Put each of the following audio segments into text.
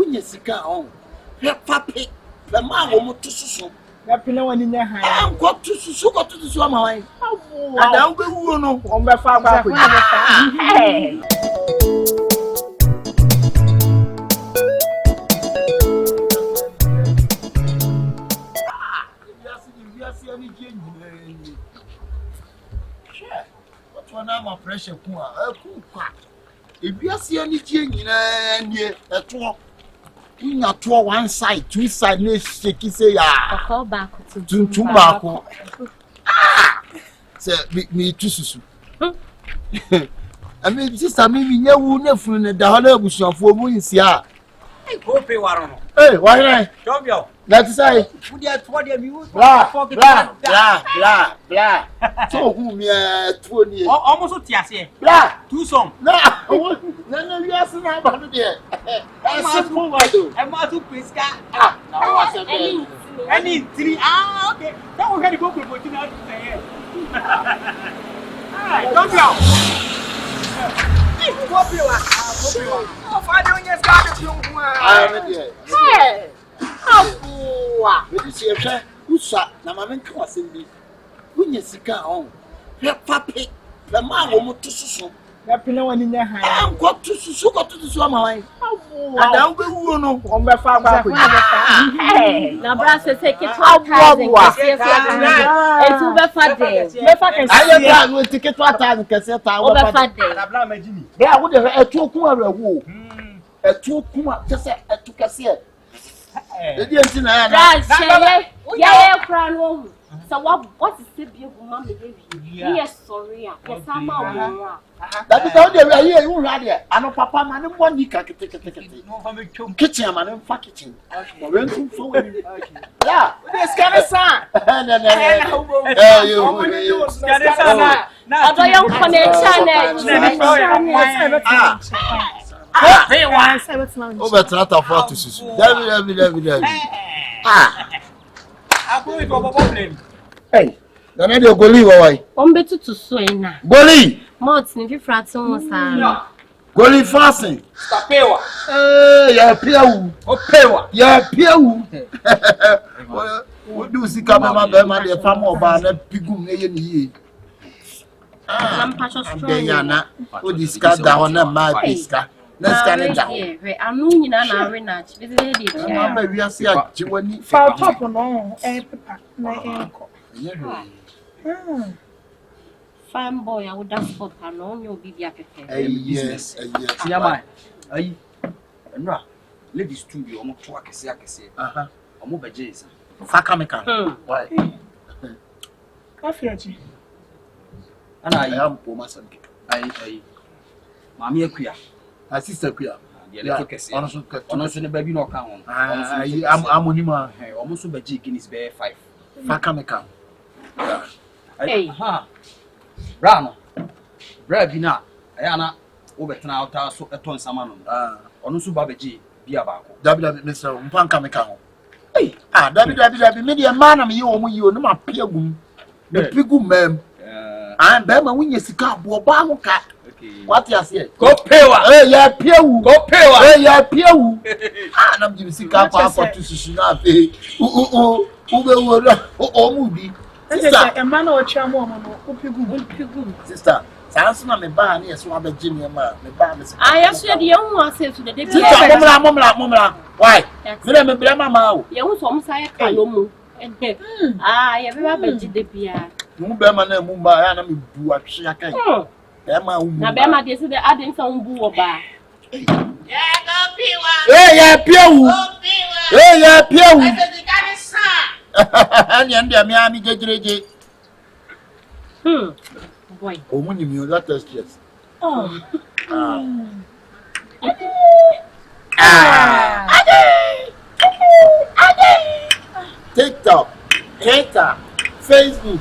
Unya sika on. Papi, the man will move to Susu. Yapina one in your hand. I'm got to Susu, got to the swammer. And I'll be one on my father. What one am of pressure? If you see any change in a talk, in a tour one side, two side, no shaky say, ah, call back to Tumbaco. Ah, say, me too soon. I mean, sister, maybe you won't have the other bush of 4 months. Yeah, Koo Piewa. hey, why not? Don't go. Let's say, blah. So, whom you 20 Almost Tiasia. blah. Two song. No, you ask about it. I'm not to Pisca. Ah, now what's a baby? Any 3 hours. Okay. That will get a book of what you know to say. Don't go. Koo Piewa. Oh, Father, when you're starting to I'm here. Hey! How poor! But you see, who shot Namaman Kwasindi? When you see on. Papi, the man will move to Susu. Yapina one in your hand. I'm got to Susu, got to the swammer. And I'll be one on my father. Hey! Now, Brass, take it to our cousin. It's over for days. I will take it to a time cassette over for days. There would have a 2 quarter woo. A 2 kuma, just a 2 cassette. Yeah, crown. So what is the beautiful mammy? Yes, sorry. Yes, I'm out. That is all the way you run here. I know Papa, man, and 1 week I can take a kitchen, man, and fuck kitchen. Yeah, this kind of son. I don't over Trata Fortis. Hey, the radio Goli, why? better to swing. Goli, Martin, if you fraton was Goli fasten. Yeah, Piewa. Oh, Piewa. Yeah, Piewa. What do you see coming up? The farm of Barnet Pigum, ye. I'm Pastor Strong. Who discussed down on my disca. Let's get it down. I know you are not. We are seeing Jiwani. Foul top on paper. Fine boy, I would dance for Panon, you'll be the yes, yes. Yeah, my. No, ladies to be almost 2 hours. I'm over Jason. Fakameka. Why? Coffee. And I am poor master. I, Mammy Quia. My sister Quia. Honestly, the baby no count. I'm Monima. Almost over Jiggins Bear 5. Fakameka. Hey, ha. Brown. Bravina. Ayana. Over now, so a ton salmon. Onusu Babaji. Be about. Mr. Mpankameka. Hey, W. Media man, I'm you, no, my pigum. The pigum, ma'am. I'm Bama when you see car, Bobamuka. What you say? Koo Piewa. Hey, yeah, Piewa. Koo Piewa. Hey, yeah, Piewa. And I'm going to see car for to Sushina. Oh, movie. Sister, a man or charm, sister. Sounds like me ban here, so I'm a junior man. I actually the young one said to the deputy. Mumla. Why? Me blame mama. You almost I call I have never been the Pia. Mumba and Mumba, and I'm a shaka. Emma, Bema, this is the adding some boo bar. Hey, yeah, Piewa. Hey, yeah, Piewa. And the Miami JJ. Boy. Oh, when you let us just. Oh. TikTok, Twitter, Facebook,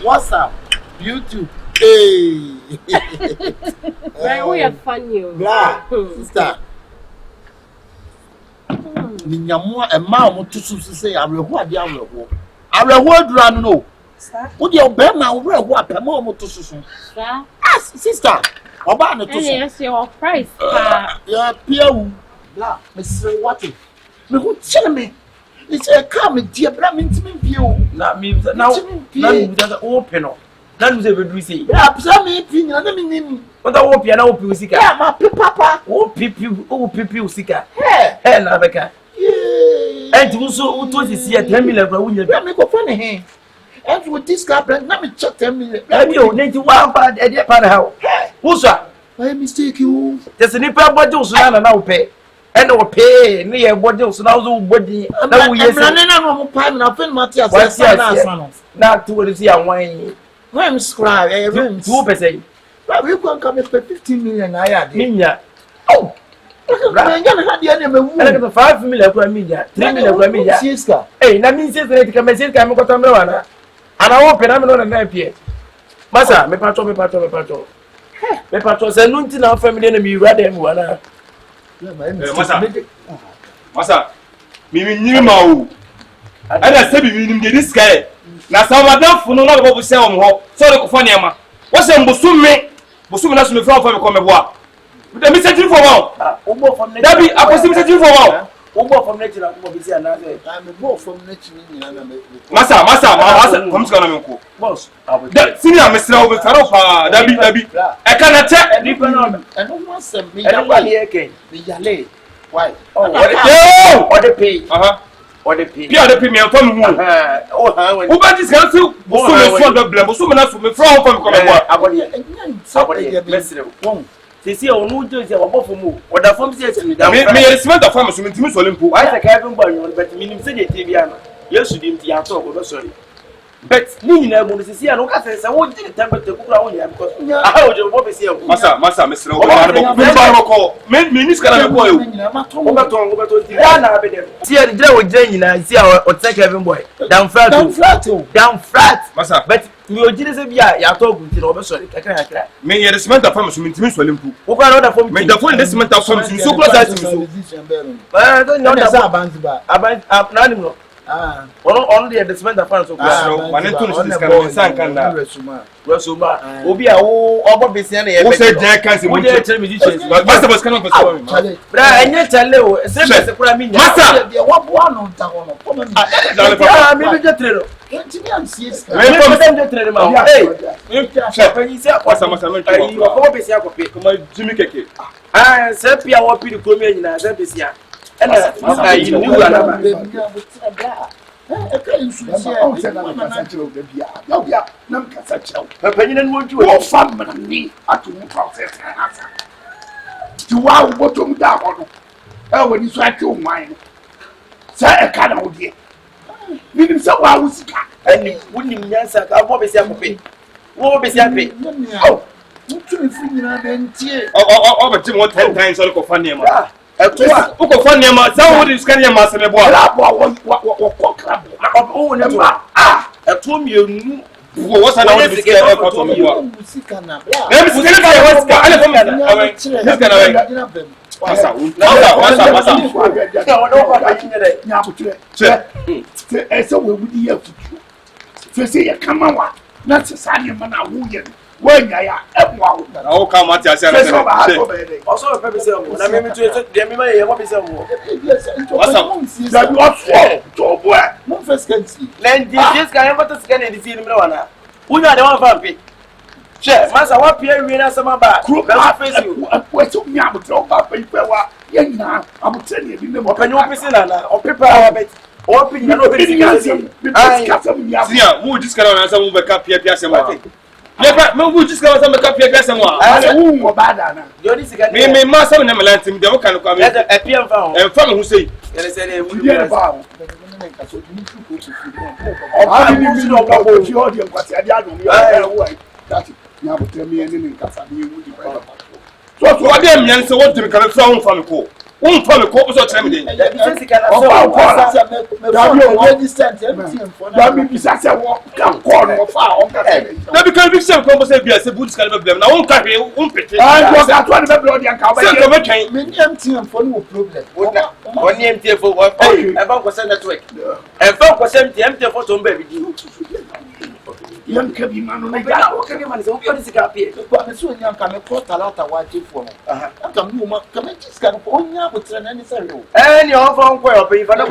WhatsApp, YouTube. Hey. We are funny. Blah, sister. Ninyamua a man to say, I will what the hour. I will what run no. Would your Bema wear what a moment to Susan? Sister, Obama to yes, your price. Yeah, Piewa. bla Mr. What? Me who tell me. It's a come dear bra me view. Na me now na open no. Na me say we do say. Bra psa me pin na me nim. What that open na open usika. Yeah, my papa. O pipi usika. Hey na beka. Yeah. And you so to see 10 million bra wunya. Bra me go find him. And with this car na me check 10 million. Abi o 91 pound e dey pa na how. Usa. I mistake you. Just ni pa bojo so na wo pe. And we pay ni e bojo so na wo body. Na wo yes. Na no mo pa na fen Matthias na to we see anwan. When scribe e rent 2%. Bra we go come pay 15 million na ya de. Minya. Oh. Bra nga na de na me wu. And 5 million kwa minya. 3 million kwa minya. Siska. Eh na min say say ka me say ka me ko tamre wana. Ana wo pe na me no na pie. Masa me patro. Me patro say no nti na family na mi wura dem wana. Masa mi nyimi ma o ana se bi nim de this guy na sabadan funu na go se o mo so le ko fa niam wo se mbusumi na so me fa fa me ko me boa de mi se tiri fo mo Obo from ne. dabi akosi mi se tiri fo mo Obo from ne tira ko bi si ana say. Me go from next ni na me. masa kom ska na me ko Boss. da senior mesra o be faro pa dabi e kana te Ni pa na. And no one say me E wa ni e ken. me yale. Why? Oh, yo what the pay? aha What the pay? pia de pe me fa me hu Oh, ha when. wo ba dis kan so so me fo do blem so me na so me fra fa me ko me boa Abode mesre. Won. Sisi o nu jo se obo fo mu. Oda fo mi se ni da. me ye cement of farm so me ntimi so limpo Why say ka even boy you but minim se de te bia na. Yesu dim ti ato ko sorry. But ni nyina mu sisi anu ka se wo di temperature kukura wo ya because aha o je bo be se ya. masa mesra o ba ko me ni skala me ko yo Obeton ti da na be dem. Si e dire o je nyina si o take even boy. Down flat. masa But mi o jire se bia ya to gu ti no be sorry kakra. me ye cement of farm so me ntimi so limpo Wo kwa no da fo me da fo in cement of farm so close as me so don't know That's that abanzi ba. about na ni no. On the advertisement of fans so wane to no dis kana me san kan da Resuma obi a wo obo besia na ye wo se je kan se mo je tell me Jesus masa bos kana ko so bra enye chale o se be se kura mi nya masa De wa bo anu ta ho no. Come on. ah mi be je trero Continue am siesta. me ko dem je trero ma hey chef pani se masa me ai wo ko besia ko pe kuma jimi keke ah se pia wo pi ko mi nyina se besia ena ai ni wura na ba pani na mo ju Wo fam na ni atu mu process na sa. Ti wa wo botom da ho no. E woni so ati onwan no. Sa e ka na wo die. Minim se wa wo sika. ani wunim nyansa ka bo besia ko pe wo besia pe Oh. Mutu mi firi nyina be ntie. o ba tim 10 times so ko fa niam eto o ko fa niam sa wo dis kan niam se me boa Ra bo wo ko krabo. na o ne to eto mienu wo sa na wo dis kan e ko to me boa Musika na. na mi sika ka wo sika ale fo me awen dis kan awen masa na wono ko ba chinyere Nya buture. che Se ese we wudi ya futu. Se ya kama wa. Na se sane mana wo ye. Wo nya ya ebwa wo. na o ka mati ase na Se so ba ha so be de. o so pe be se mo na me mi to de mi ma ye mo be se mo Da bi oso to bo e. Mo first can see. len di just kan fa to scan e di ni mi wana unya de wan fa pe che masa wa pia wi na sama ba Ba face you. Wo so nya mo to ba pe pe wa. Ye nyina abutre ne bi me mo. opanyo pe se na o pepa wa bet o pe nyina no be se sia wo dis kan na sa mo be ka pia se mo ne pa me wo dis kan sa me ka pia se mo Ale wu mo ba da na. yo di sika me ma sa na melantim de wo kan ko me e pia fa ho e fa me hu sei ele se ne Ye ba wo. o Ni mi no ba bo fi odi nkwati ade adum yo wo ai. That nya butre me ni nkasa ni wu di pa. so wo de mian se wo dim kan fa wo fa me ko wo fa me ko so tere me den se sika na Ọba so ọkọ da bi o register da bi bisa se wo ka ko no fa o ka se. na bi kan bi se ko se bia se budis kan be blem na wo ka hwe wo pete Ah, yo ka to ni be blood yan ka ba. se ko be twen Me ni MTN for no problem. oni MTF o e ba ko se network e fa ko se MTF for to mba bi di Young Kabi man, no, man, so you see happy. But so young can quote a lot of white for me. I come you come and just can phone you with an any serial. And your phone call, but if I don't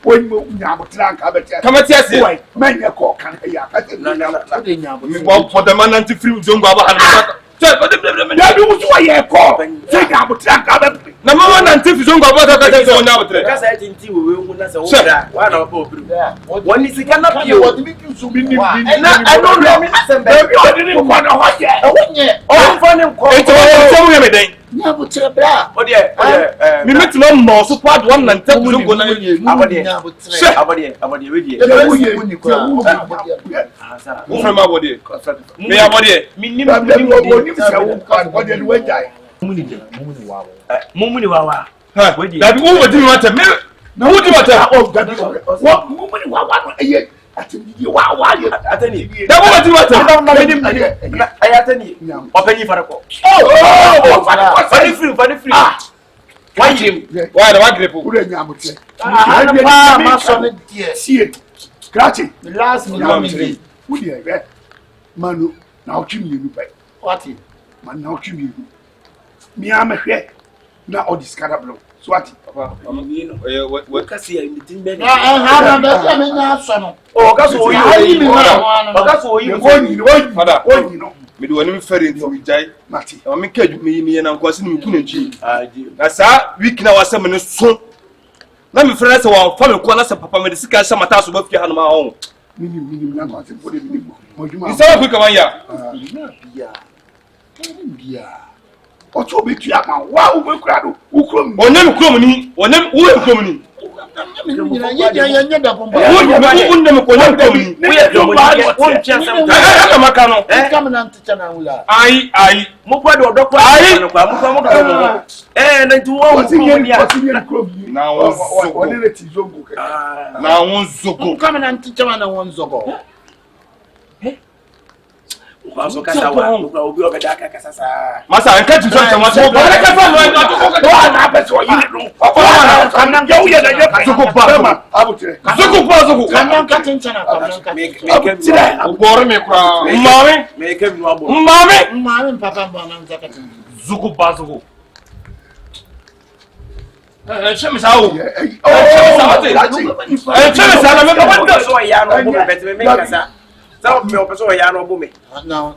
when you come at yes, man, your cock can be a for the man to free Zonga. Take out number one until Zonga. Because I didn't see one of both. One is cannot be what we do to be. And I don't know. I didn't want to watch it. Oh, funny. Everything. Oh dear, we met no more so part one and tell you go na abode from abode me abode mumuni wawa that be who do what me na who do what what mumuni wawa eh ateni wawa ateni that what do what I ateni openi farako funny free why him why the one grip who dey nyamote ma so ne die see scratch last minute who dey manu na otwimi enu pai what man na otwimi enu mi amehwe na odiskara blow so what papa we kasi ya meeting be na be se me nya so no o ka so oyi father no me do wani fere nti wijai mati o me ka adwuma yi na nkwase ni mku na nchi na sa week na wasem ne so na me fere se wa fa me ko na se papa me de sika sha mata so ba fi ha no ma ho minim na nkwase bo de minim mo juma isa ku ka man ya bia ocho be tua ma wa u be kura do u krom onem krom ni onem u be krom ni ya da bomba u ndem ko nyam krom ni u ye krom ba o ntia sam ka maka no kam na nticha na wula ai mo kwa do dokwa no kwa mo krom na ntu wo dia na wo ne ti zongo na won zogo kam na nticha na won zogo Baso kasa wa obi obeda kasa sa masa anka tu so masa o bele kasa no na beso yi no o kanam je uye da je zuko ba zuko kanam ka tinchana kanam ka tira ogboro me kura mami me ke mi wabo mami papa ba na nzaka zuko ba zuko cheme sa o cheme sa na me ko wanda so ya no bo me me kasa Some me open so ya no bo me. No.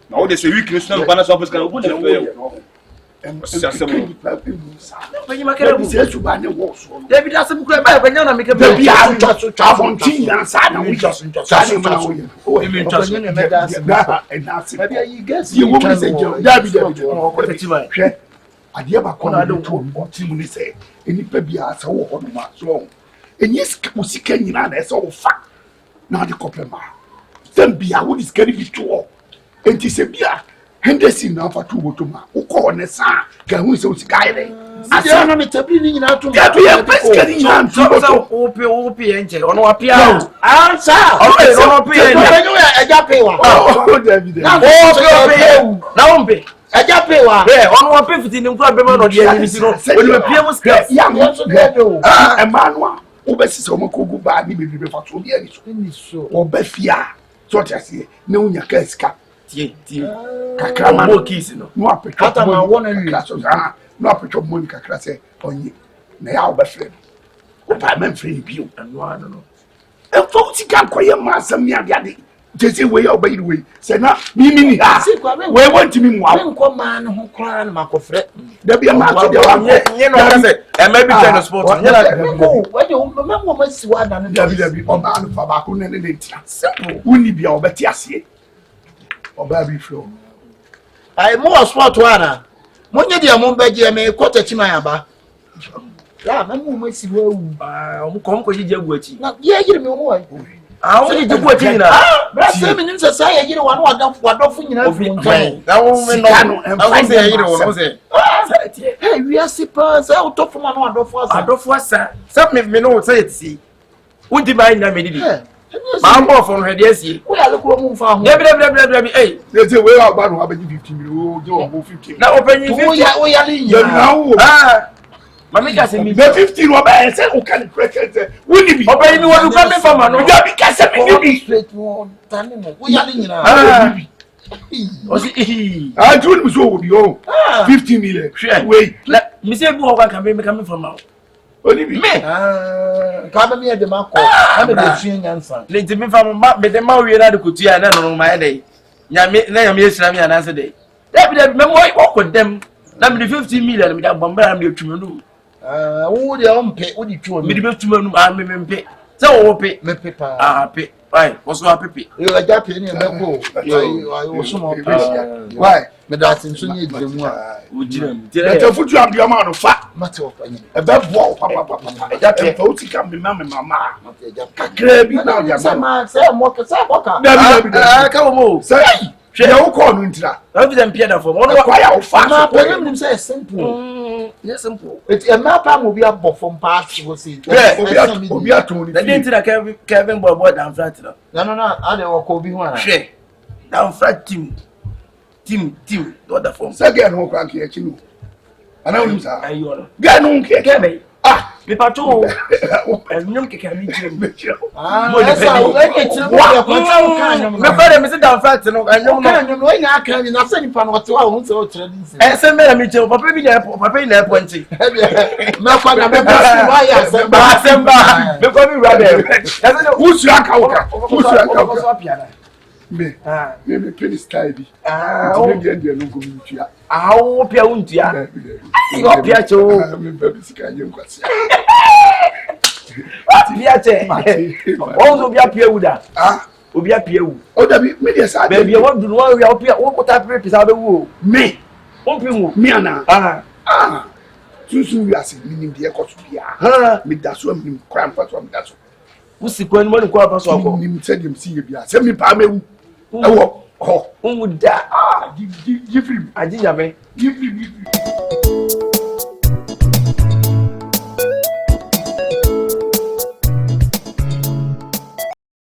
Na o de se weakness na bana so office kan obo de no. Sasemo. Bani makere bu se suba ne wo so. David asem kura ba banya na me ke ba bia so afontin na sa na we just sa ne ma wo. O e me just. Ne me da asem. Na asem. Bia you guess you wo me se David. O ko te ti ba. Hwe. Ade ba ko na do o ti mu ni se. Eni pa bia sa wo ho no ma so. Eni musika nyina na se wo fa. Na de kopema zambia wo diskari bituo enti se bia Henderson na fa tu botoma ukọ ne sa ga hu se usika ire ase na me tabiri ni nyina to ya to ya diskari nyina tu boto opi enche ono apia ansa ono opi enche na eja pewa David na opi na ombe eja pewa ono opi fiti ni nkura bema no de ni si no oni me pia mu stress ya mo so de o emmanuel obesisi omokogu ba ni bebi fa so bia ni so obafia so tiase ne unya ka esika tie kakra ma mo kisi no apetwa ata ma wona wi no apetwa mo ni kakra se onye na ya obafre o pa men free bio no e fo ti kan koye ma asam ni ade jese we ya obayi we se na mimi ni ha we want me mu awo nko ma ne ho kra na makofre da bia ma to de wa nye no ka se e ma bi ten sport nye la ko we de mo ma si wa da no dabi o ma no fa ba ko ne ne ntia simple uni bia obeti ase oba bi flow ai mo sport wa na mo nye de mo beje me ko tachi man aba ya ma mo si wa wu o mo ko jije gu achi na ye yire me mo wa awo ni jibu ati nyina bra se me nim se sa ye yire wa no wadofo nyina na wo me no awo se ye yire wo no se hey we are sipa sa utofo ma no adofo asa se me no se ti Won't mind na me didi. Ma mo for no de asie. We are local move for. Debi eh. They say we are about to have 15 million. Oh, 15. Na open 50. We are Now. Ah. Mama ka se mi. The 15 wa ba say o kan president. We ni bi. Open mi wonu ka me fama no. Ya bi ka se me ni bi. straight one. Tani mo. We are nyina. Ah. O si Ah, do we so obi o. 15 million. Wait. Na mi se bu ho ka me fama. Oni bi. Me. Ka ba mi e de ma ko. Na me de suen nyansa. Le ti mi fama ma me de ma wi na de kotua na no ma e dey. Nyame esira mi anase dey. Debi me mo ko dem. Na me de 15 million me da bomba na me twume no. Wo de on pe, wo di twu Me de betuma no me mpe. Se wo pe. me pepa. Pe. Why? What's so happy? Yo aja pe ni e be ko. Yo so mo pe. Why? Me da sin so ni ejire mu a. Ujira mi. Let the foot you am the man of fa. Mate o pa ni. E be bo papa. Eja pe. O ti kam be mama. Mate eja. Kakra bi na dia Say ma. ma, say mo ka, say mo ka. Dabi. Ka mo. Say, ya wo ko no ntira. Have them peer da for. Ono kwa ya wo fa. Ma pe nim say simple. Yes simple. It e ma pa mo bi abofo mpa wo say. Obi atoni. The day that Kevin boy down flat no. No, I dey work obi ho ana. Share. Down flat team. The other form. Say get no kwa ke chi no. Ana wonu sa. Ayo no. Get no ke. Kebe. Ah, Me pato. Enyom keke mi jim. Mo de pe. O e ti mo de ko ta o kan nyom. Me fa dem sit down flat no. Enyom no. Kan nyom no nya kan ni na se ni pa no te wa ho se o tire din se. Se me na mi che papa bi na papa na ponti. Me kwa na me ba si wa ya se ba. Asemba. Me ko bi rabe. Wusu aka uka. Me. Ah. Me penny style bi. O Me dey no go mi tua. o pia untia. O pia cho. Me baby sika nye nkwasi. Pia che. O so bia pia wuda. Ah, Obi apia wu. o da bi me dey sa. Baby e won dunu wa pia wo kota pisa be wu. Me. O pi mu. Me ana. Ah. Susu wi ase minim de ekoso bia. Ha. Me da so minim kram fa so me da so. Wusi kwani mo ni kwa pa so akọ. Minim se dem si ye bia. Se me pa mewu. Ewo. Oh. Umuda. Give him. Ajinya me. Give him.